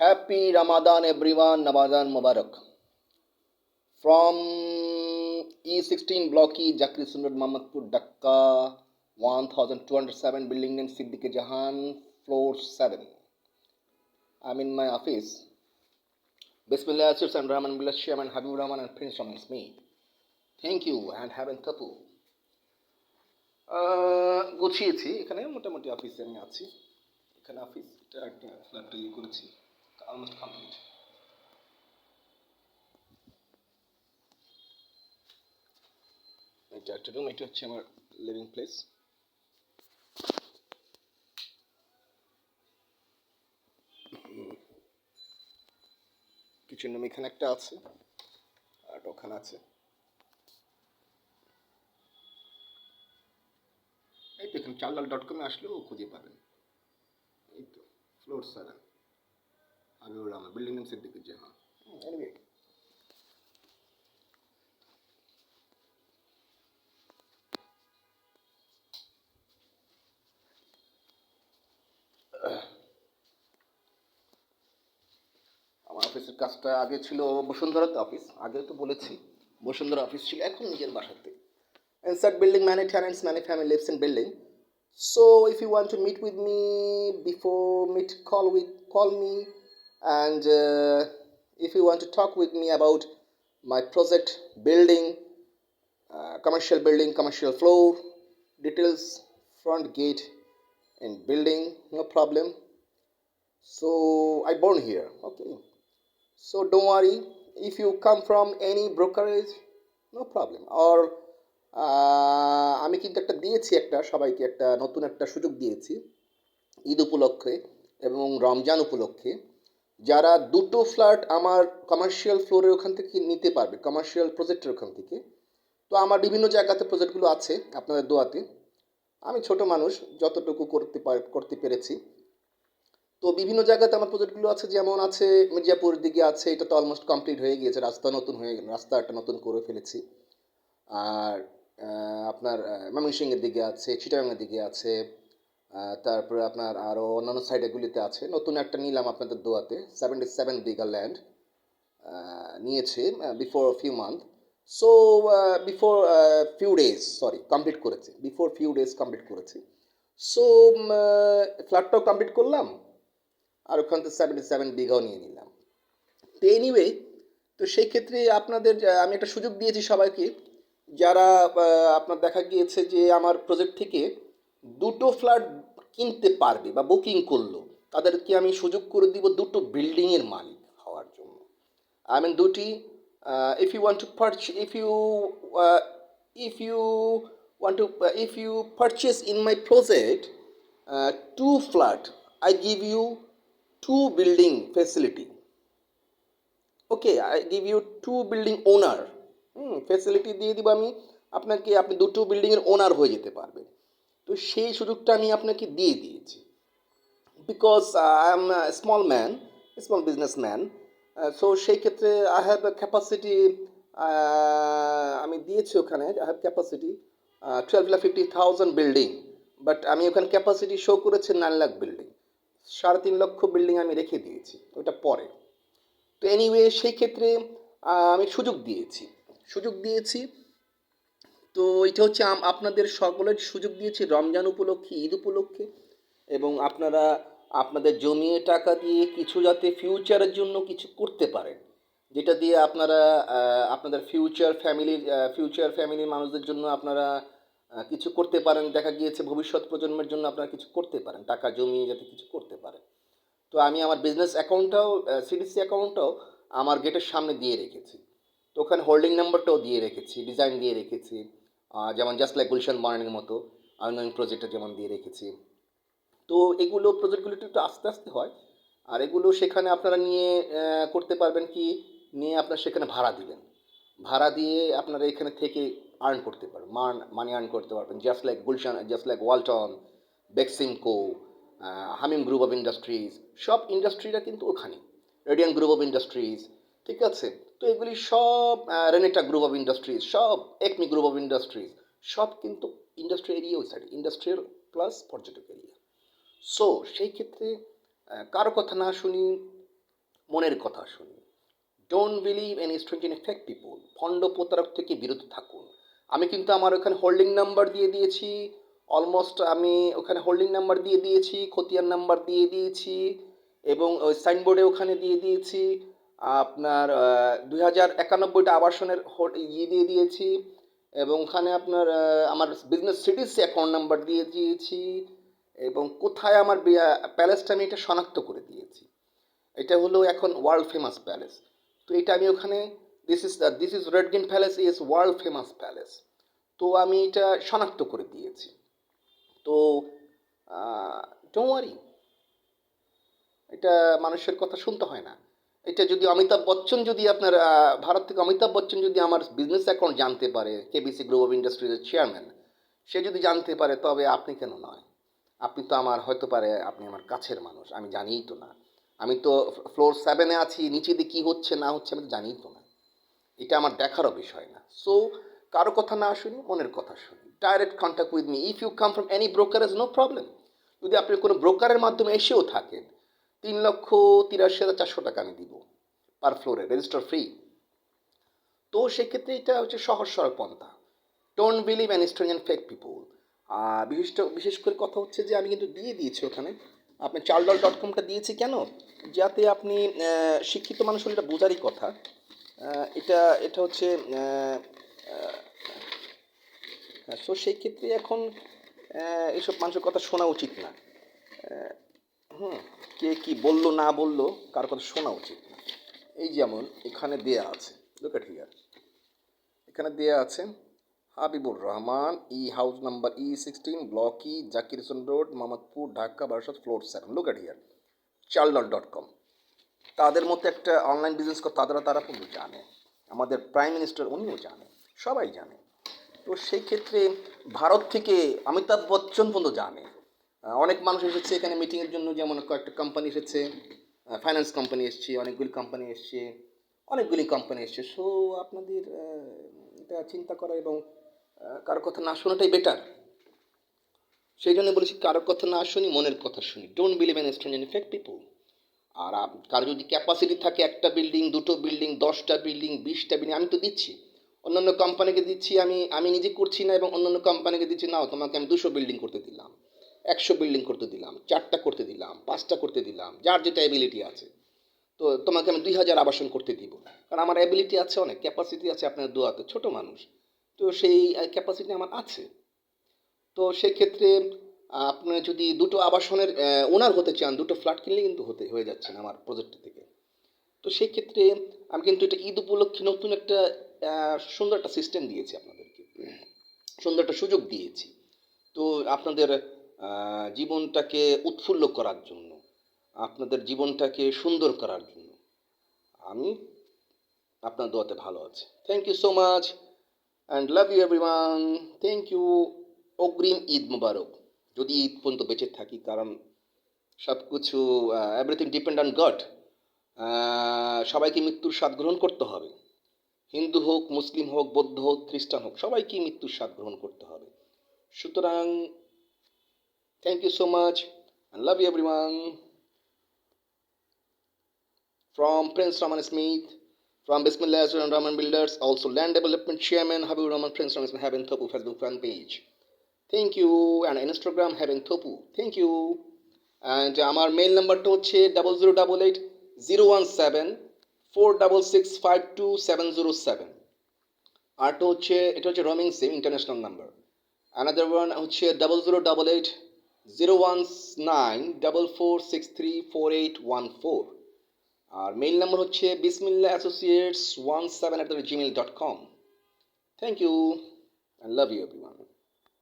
Happy Ramadan, everyone. Ramadan Mubarak. From E16 Block E, Jakri Sundar Mamadpur, Dhaka, 1207, building name Siddique Jahan, floor 7. I'm in my office. Bismillah, Sir and Rahman Billah Shyam and Habib Rahman and Prince Rahman is me. Thank you and have a couple. গুছিয়েছি এখানে মোটামুটি অফিসে আমি আছি এখানে office এটা একটা ফ্ল্যাটটা ইয়ে করেছি অলমোস্ট কমপ্লিট এটা একটা রুম এটা হচ্ছে আমার লিভিং প্লেস কিচেন রুম এখানে একটা আছে আর ওখানে আছে এই তো এখানে charlal.com-এ আসলেও খুঁজে পাবেন এই তো floor 7 Habibur Rahman building name Siddique Jahan anyway আমার অফিসের কাজটা আগে ছিল বসুন্ধরাতে অফিস আগে তো বলেছি বসুন্ধরা অফিস ছিল এখন নিজের বাসাতে inside building many tenants many family lives in building so if you want to meet with me before meet call me and if you want to talk with me about my project building commercial floor details front gate in building no problem so I born here okay so don't worry if you come from any brokerage no problem or আমি কিন্তু একটা দিয়েছি একটা সবাইকে একটা নতুন একটা সুযোগ দিয়েছি ঈদ উপলক্ষে এবং রমজান উপলক্ষে যারা দুটো ফ্ল্যাট আমার কমার্শিয়াল ফ্লোরের ওখান থেকে নিতে পারবে কমার্শিয়াল প্রজেক্টের ওখান থেকে তো আমার বিভিন্ন জায়গাতে প্রজেক্টগুলো আছে আপনাদের দোয়াতে আমি ছোট মানুষ যতটুকু করতে পেরেছি তো বিভিন্ন জায়গাতে আমার প্রজেক্টগুলো আছে যেমন আছে মির্জাপুর দিকে আছে এটা তো অলমোস্ট কমপ্লিট হয়ে গিয়েছে রাস্তাটা নতুন করে ফেলেছি আর আপনার ময়মনসিংহের দিকে আছে চিটাগাংয়ের দিকে আছে তারপরে আপনার আরও অন্যান্য সাইডেগুলিতে আছে নতুন একটা নিলাম আপনাদের দোয়াতে 77 বিঘা ল্যান্ড নিয়েছে before few month so before few days complete করেছে বিফোর ফিউ ডেজ কমপ্লিট করেছি সো ফ্ল্যাটটাও কমপ্লিট করলাম আর ওখান থেকে 77 বিঘাও নিয়ে নিলাম তো এনিওয়ে তো সেই ক্ষেত্রে আপনাদের আমি একটা সুযোগ দিয়েছি সবাইকে যারা আপনার দেখা গিয়েছে যে আমার প্রজেক্ট থেকে দুটো ফ্ল্যাট কিনতে পারবে বা বুকিং করলো তাদেরকে আমি সুযোগ করে দিব দুটো বিল্ডিংয়ের মালিক হওয়ার জন্য আই মিন দুটি if you want to if you want to if you purchase in my project two flat I give you two building facility okay I give you two building owner facility দিয়ে দিব আমি আপনাকে আপনি দুটো বিল্ডিংয়ের ওনার হয়ে যেতে পারবেন তো সেই সুযোগটা আমি আপনাকে দিয়ে দিয়েছি because I am small businessman so সেই ক্ষেত্রে আই হ্যাভ এ ক্যাপাসিটি আমি দিয়েছি ওখানে I have capacity 12,50,000 building but আমি ওখানে ক্যাপাসিটি শো করেছে 9 লাখ বিল্ডিং 3.5 লক্ষ বিল্ডিং আমি রেখে দিয়েছি ওইটা পরে তো এনিওয়ে সেই ক্ষেত্রে আমি সুযোগ দিয়েছি তো এটা হচ্ছে আপনাদের সকলের সুযোগ দিয়েছি রমজান উপলক্ষে ঈদ উপলক্ষে এবং আপনারা আপনাদের জমিয়ে টাকা দিয়ে কিছু যাতে ফিউচারের জন্য কিছু করতে পারেন যেটা দিয়ে আপনারা আপনাদের ফিউচার ফ্যামিলির মানুষদের জন্য আপনারা কিছু করতে পারেন দেখা গিয়েছে ভবিষ্যৎ প্রজন্মের জন্য আপনারা কিছু করতে পারেন টাকা জমিয়ে যাতে কিছু করতে পারেন তো আমি আমার বিজনেস অ্যাকাউন্টটাও সিডিসি অ্যাকাউন্টটাও আমার গেটের সামনে দিয়ে রেখেছি তো ওখানে হোল্ডিং নাম্বারটাও দিয়ে রেখেছি ডিজাইন দিয়ে রেখেছি যেমন জাস্ট লাইক গুলশান মর্নিংয়ের মতো অনলাইন প্রজেক্টটা যেমন দিয়ে রেখেছি তো এগুলো প্রজেক্টগুলো একটু আস্তে আস্তে হয় আর এগুলো সেখানে আপনারা নিয়ে করতে পারবেন কি নিয়ে আপনারা সেখানে ভাড়া দিয়ে আপনারা এখানে থেকে আর্ন করতে পারবেন মানি আর্ন করতে পারবেন just like Gulshan just like Walton Beximco Hamim group of industries সব ইন্ডাস্ট্রিটা কিন্তু ওখানে রেডিয়ান গ্রুপ অফ ইন্ডাস্ট্রিজ ঠিক আছে তো এগুলি সব রেনেটা গ্রুপ অফ ইন্ডাস্ট্রিজ সব একমি গ্রুপ অফ ইন্ডাস্ট্রিজ সব কিন্তু ইন্ডাস্ট্রি এরিয়া ওই সাইড ইন্ডাস্ট্রিয়াল প্লাস পর্যটক এরিয়া সো সেই ক্ষেত্রে কারো কথা না শুনি মনের কথা শুনি। Don't believe any strange in fake people, ভণ্ড প্রতারক থেকে বিরত থাকুন। আমি কিন্তু আমার ওখানে হোল্ডিং নাম্বার দিয়ে দিয়েছি, অলমোস্ট আমি ওখানে হোল্ডিং নাম্বার দিয়ে দিয়েছি, খতিয়ান নাম্বার দিয়ে দিয়েছি, এবং ওই সাইনবোর্ডে ওখানে দিয়ে দিয়েছি আপনার 2091টা আবাসনের ইয়ে দিয়ে দিয়েছি, এবং ওখানে আপনার আমার বিজনেস সিটিসি অ্যাকাউন্ট নাম্বার দিয়ে দিয়েছি, এবং কোথায় আমার প্যালেসটা আমি এটা শনাক্ত করে দিয়েছি। এটা হলো এখন ওয়ার্ল্ড ফেমাস প্যালেস। তো এটা আমি ওখানে this is red green palace is world famous palace, তো আমি এটা শনাক্ত করে দিয়েছি। তো ডোন্ট ওয়ারি, এটা মানুষের কথা শুনতে হয় না। এটা যদি অমিতাভ বচ্চন, যদি আপনার ভারত থেকে অমিতাভ বচ্চন যদি আমার বিজনেস অ্যাকাউন্ট জানতে পারে, কেবিসি গ্রুপ অফ ইন্ডাস্ট্রিজের চেয়ারম্যান, সে যদি জানতে পারে, তবে আপনি কেন নয়? আপনি তো আমার হয়তো পারে আপনি আমার কাছের মানুষ, আমি জানিই তো না। আমি তো ফ্লোর 7-এ আছি, নিচে দিয়ে কী হচ্ছে না হচ্ছে আমি তো জানিই তো না। এটা আমার দেখারও বিষয় না। সো কারো কথা না শুনি, মনের কথা শুনি। Direct contact with me, if you come from any broker is no problem. যদি আপনি কোনো ব্রোকারের মাধ্যমে এসেও থাকেন, 3,83,400 টাকা আমি দিব পার ফ্লোরে, রেজিস্টার ফ্রি। তো সেক্ষেত্রে এটা হচ্ছে সহজ সরল পন্থা। Don't believe an strange and fake people. আর বিশেষ করে কথা হচ্ছে যে আমি কিন্তু দিয়ে দিয়েছি ওখানে আপনার চালডল.কমটা দিয়েছি কেন, যাতে আপনি শিক্ষিত মানুষ হলে এটা বোঝারই কথা। এটা এটা হচ্ছে সো সেই ক্ষেত্রে এখন এইসব মানুষের কথা শোনা উচিত না। হুম, কে কি বললো না বললো, কার কথা শোনা উচিত না। এই যেমন এখানে দেয়া আছে, লুক এট হিয়ার, এখানে দেয়া আছে Habibur Rahman, house number E16, block Zakir Hossain road, Mohammadpur, Dhaka 1200, floor 7। Look at here, Chaldal dot com. তাদের মধ্যে একটা অনলাইন বিজনেস করে তারা কিন্তু জানে, আমাদের প্রাইম মিনিস্টার উনিও জানে, সবাই জানে। তো সেই ক্ষেত্রে ভারত থেকে অমিতাভ বচ্চন পর্যন্ত জানে। অনেক মানুষ এসেছে এখানে মিটিংয়ের জন্য, যেমন কয়েকটা কোম্পানি এসেছে, ফাইন্যান্স কোম্পানি এসছে, অনেকগুলি কোম্পানি এসছে। সো আপনাদের এটা চিন্তা করা এবং কারো কথা না শোনাটাই বেটার। সেই জন্য বলেছি কারো কথা না শুনি, মনের কথা শুনি। Don't believe in strange and fake people. আর কারো যদি ক্যাপাসিটি থাকে, একটা বিল্ডিং, দুটো বিল্ডিং, 10টা বিল্ডিং, 20টা বিল্ডিং, আমি তো দিচ্ছি, অন্যান্য কোম্পানিকে দিচ্ছি, আমি নিজে করছি না, এবং অন্যান্য কোম্পানিকে দিচ্ছি, নাও তোমাকে আমি 200 বিল্ডিং করতে দিলাম, 100 বিল্ডিং করতে দিলাম, 4টা করতে দিলাম, 5টা করতে দিলাম, যার যেটা অ্যাবিলিটি আছে। তো তোমাকে আমি 2000 আবাসন করতে দিব, কারণ আমার অ্যাবিলিটি আছে, অনেক ক্যাপাসিটি আছে, আপনার দোয়াতে, ছোট মানুষ, তো সেই ক্যাপাসিটি আমার আছে। তো সেক্ষেত্রে আপনি যদি দুটো আবাসনের ওনার হতে চান, দুটো ফ্ল্যাট কিনলে কিন্তু হয়ে যাচ্ছেন আমার প্রজেক্ট থেকে। তো সেক্ষেত্রে আমি কিন্তু এটা ঈদ উপলক্ষে নতুন একটা সুন্দর একটা সিস্টেম দিয়েছি আপনাদেরকে, সুন্দর একটা সুযোগ দিয়েছি। তো আপনাদের জীবনটাকে উৎফুল্ল করার জন্য, আপনাদের জীবনটাকে সুন্দর করার জন্য আমি আপনার দোয়াতে ভালো আছি। Thank you so much and love you everyone. Thank you. অগ্রিম ঈদ মুবারক, যদি ঈদ পর্যন্ত বেঁচে থাকি, কারণ সব কিছু এভরিথিং ডিপেন্ড অন গড। সবাইকে মৃত্যুর স্বাদ গ্রহণ করতে হবে, হিন্দু হোক, মুসলিম হোক, বৌদ্ধ হোক, খ্রিস্টান হোক, সবাইকেই মৃত্যুর স্বাদ গ্রহণ করতে হবে। সুতরাং thank you so much and love you everyone. From Prince Raman Smith, from Bismillah and Raman Builders, also Land Development Chairman Habib Rahman, Prince Raman Smith, Haben Thopu Facebook fan page. Thank you. And Instagram Haben Thopu. Thank you. And আমার mail নাম্বারটা হচ্ছে 0088-017-466-52707। আরটা হচ্ছে, এটা হচ্ছে roaming sim, international number. Another one হচ্ছে 0088-019-44634814। আর mail number হচ্ছে bismillahassociates17@gmail.com. Thank you and love you everyone.